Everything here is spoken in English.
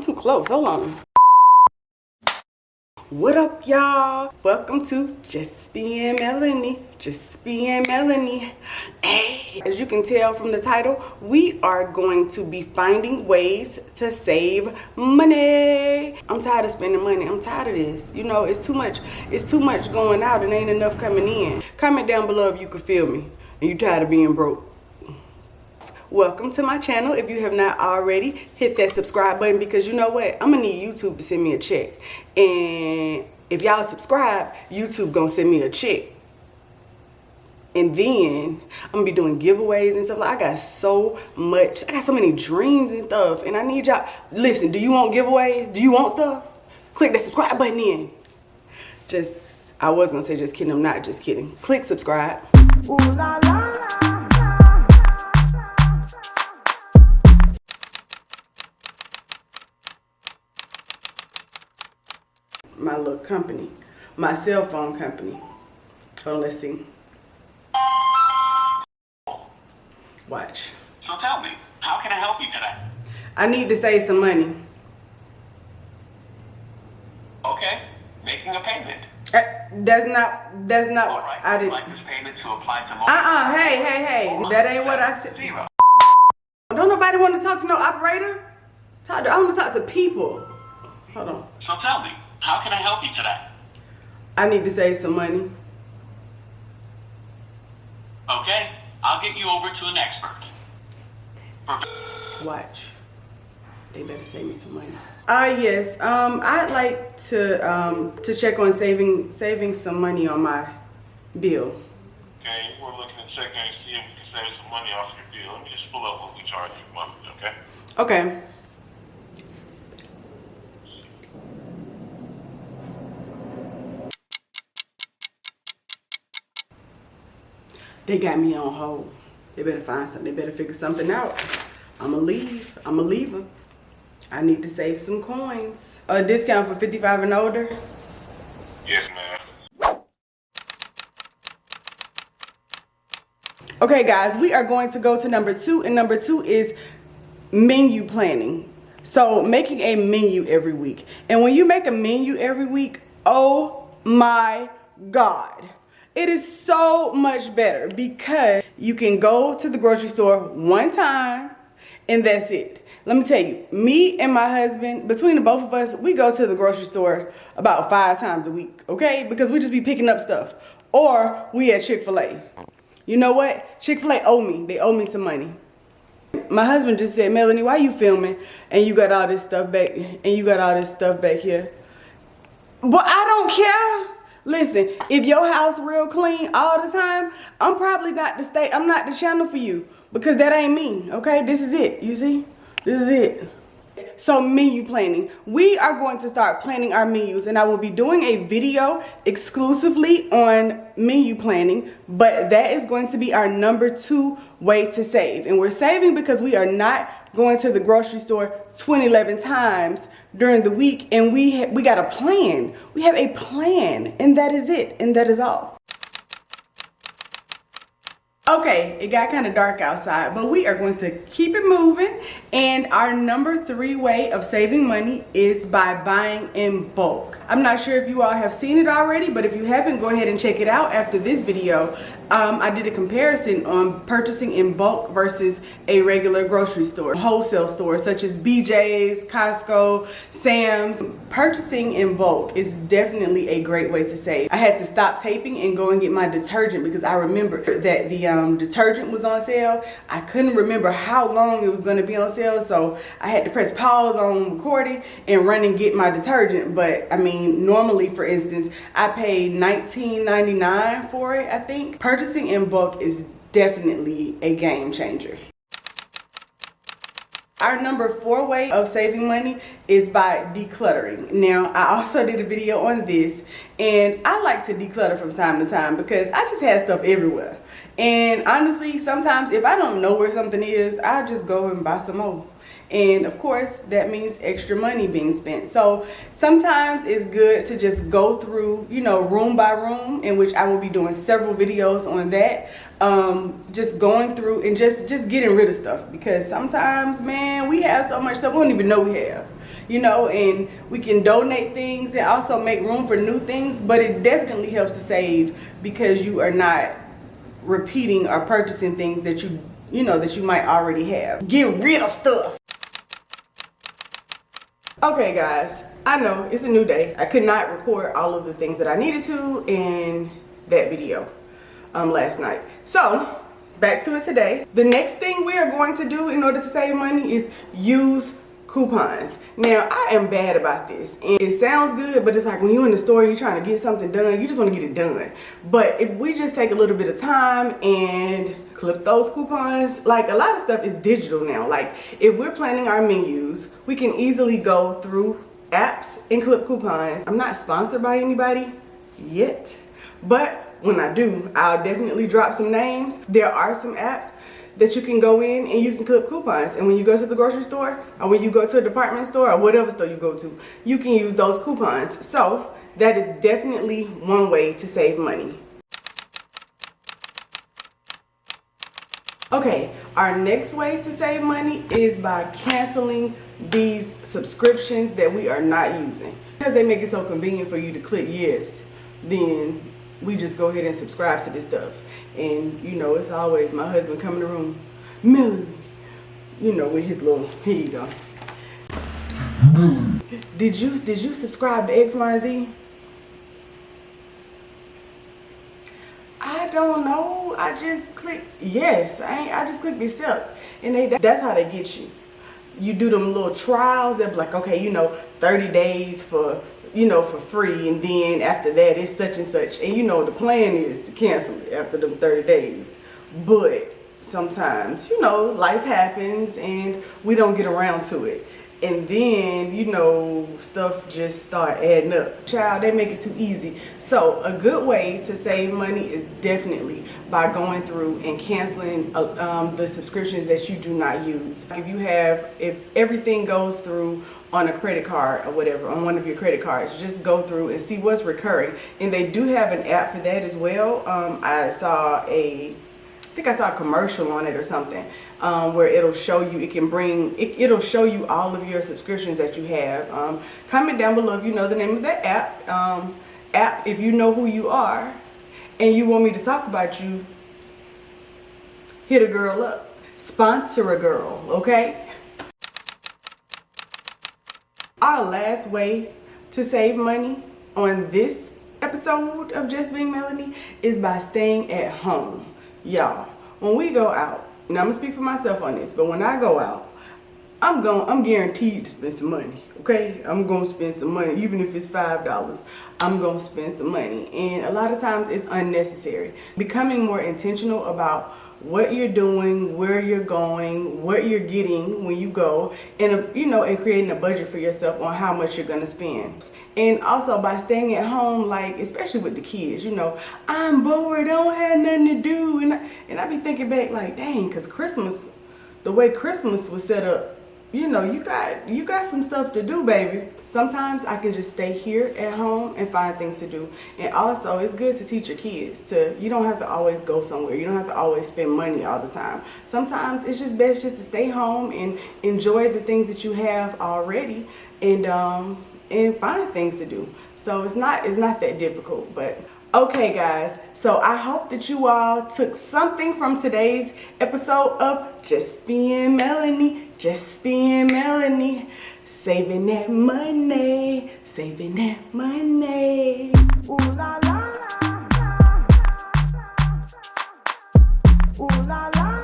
too close. Hold on. What up, y'all? Welcome to Just Being Melanie. Just Being Melanie. Hey, as you can tell from the title, we are going to be finding ways to save money. I'm tired of spending money. I'm tired of this. You know, it's too much going out and ain't enough coming in. Comment down below if you can feel me and you tired of being broke. Welcome to my channel. If you have not already, hit that subscribe button because you know what? I'm gonna need YouTube to send me a check. And if y'all subscribe, YouTube gonna send me a check. And then I'm gonna be doing giveaways and stuff. Like, I got so many dreams and stuff. And I need y'all, listen, do you want giveaways? Do you want stuff? Click that subscribe button in. I was gonna say just kidding, I'm not just kidding. Click subscribe. Ooh, la, la, la. My little company, my cell phone company. Oh, let's see. Watch. So tell me, how can I help you today? I need to save some money. Okay, making a payment. That's not. All right, I didn't. like this payment to apply to Hey. That ain't what I said. Zero. Don't nobody want to talk to no operator. I want to talk to people. Hold on. So tell me, how can I help you today? I need to save some money. Okay, I'll get you over to an expert. Watch. They better save me some money. Yes. I'd like to check on saving some money on my bill. Okay, we're looking at checking and see if we can save some money off your bill. Let me just pull up what we charge you monthly, okay? Okay. They got me on hold. They better find something. They better figure something out. I'ma leave. I'ma leave them. I need to save some coins. A discount for 55 and older? Yes, ma'am. Okay, guys, we are going to go to number 2, and number 2 is menu planning. So making a menu every week. And when you make a menu every week, oh my God. It is so much better because you can go to the grocery store one time and that's it. Let me tell you, me and my husband, between the both of us, we go to the grocery store about 5 times a week, okay? Because we just be picking up stuff. Or we at Chick-fil-A. You know what? Chick-fil-A owe me. They owe me some money. My husband just said, Melanie, why you filming and you got all this stuff back here? But I don't care. Listen, if your house real clean all the time, I'm probably not I'm not the channel for you because that ain't me, okay? This is it, you see? This is it. So menu planning. We are going to start planning our menus and I will be doing a video exclusively on menu planning, but that is going to be our number 2 way to save. And we're saving because we are not going to the grocery store 11 times during the week and we got a plan. We have a plan and that is it and that is all. Okay, it got kind of dark outside, but we are going to keep it moving. And our number 3 way of saving money is by buying in bulk. I'm not sure if you all have seen it already, but if you haven't, go ahead and check it out after this video. I did a comparison on purchasing in bulk versus a regular grocery store, wholesale store such as BJ's, Costco, Sam's. Purchasing in bulk is definitely a great way to save. I had to stop taping and go and get my detergent because I remember that the detergent was on sale. I couldn't remember how long it was going to be on sale, so I had to press pause on recording and run and get my detergent. But I mean, normally, for instance, I paid $19.99 for it, I think. Purchasing in bulk is definitely a game changer. Our number 4 way of saving money is by decluttering. Now, I also did a video on this, and I like to declutter from time to time because I just have stuff everywhere. And honestly, sometimes if I don't know where something is, I'll just go and buy some more. And of course, that means extra money being spent. So sometimes it's good to just go through, you know, room by room, in which I will be doing several videos on that. Just going through and just getting rid of stuff, because sometimes, man, we have so much stuff we don't even know we have. you know, and we can donate things and also make room for new things. But it definitely helps to save because you are not repeating or purchasing things that you know that you might already have. Get rid of stuff. Okay guys, I know it's a new day. I could not record all of the things that I needed to in that video last night. So back to it today. The next thing we are going to do in order to save money is use coupons. Now, I am bad about this, and it sounds good, but it's like when you're in the store and you're trying to get something done, you just want to get it done. But if we just take a little bit of time and clip those coupons, like a lot of stuff is digital now. Like if we're planning our menus, we can easily go through apps and clip coupons. I'm not sponsored by anybody yet, but when I do, I'll definitely drop some names. There are some apps that you can go in and you can clip coupons, and when you go to the grocery store or when you go to a department store or whatever store you go to, you can use those coupons. So that is definitely one way to save money. Okay, our next way to save money is by canceling these subscriptions that we are not using. Because they make it so convenient for you to click yes, then we just go ahead and subscribe to this stuff. And you know, it's always my husband come in the room, Melanie, you know, with his little, here you go. Did you subscribe to X, Y, and Z? I don't know. I just click yes. I just click accept, and that's how they get you. You do them little trials. They're like, okay, you know, 30 days for, you know, for free, and then after that it's such and such, and you know the plan is to cancel it after them 30 days. But sometimes, you know, life happens and we don't get around to it, and then, you know, stuff just start adding up. Child, they make it too easy. So a good way to save money is definitely by going through and canceling the subscriptions that you do not use. If everything goes through on a credit card or whatever, on one of your credit cards, just go through and see what's recurring. And they do have an app for that as well. I think I saw a commercial on it or something, where it'll show you, it'll show you all of your subscriptions that you have. Comment down below if you know the name of that app. If you know who you are and you want me to talk about you, hit a girl up. Sponsor a girl, okay? Our last way to save money on this episode of Just Being Melanie is by staying at home. Y'all, when we go out, and I'm gonna speak for myself on this, but when I go out, I'm guaranteed to spend some money, okay? I'm gonna spend some money, even if it's $5, I'm gonna spend some money. And a lot of times it's unnecessary. Becoming more intentional about what you're doing, where you're going, what you're getting when you go, and you know, and creating a budget for yourself on how much you're gonna spend. And also by staying at home, like especially with the kids, you know, I'm bored, I don't have nothing to do, and I be thinking back like, dang, cause Christmas, the way Christmas was set up, you know, you got some stuff to do, baby. Sometimes I can just stay here at home and find things to do. And also, it's good to teach your kids you don't have to always go somewhere. You don't have to always spend money all the time. Sometimes it's just best just to stay home and enjoy the things that you have already, and find things to do. So it's not that difficult, but okay guys, so I hope that you all took something from today's episode of Just Being Melanie, Just Being Melanie, saving that money, saving that money. Ooh la la la, ooh la la.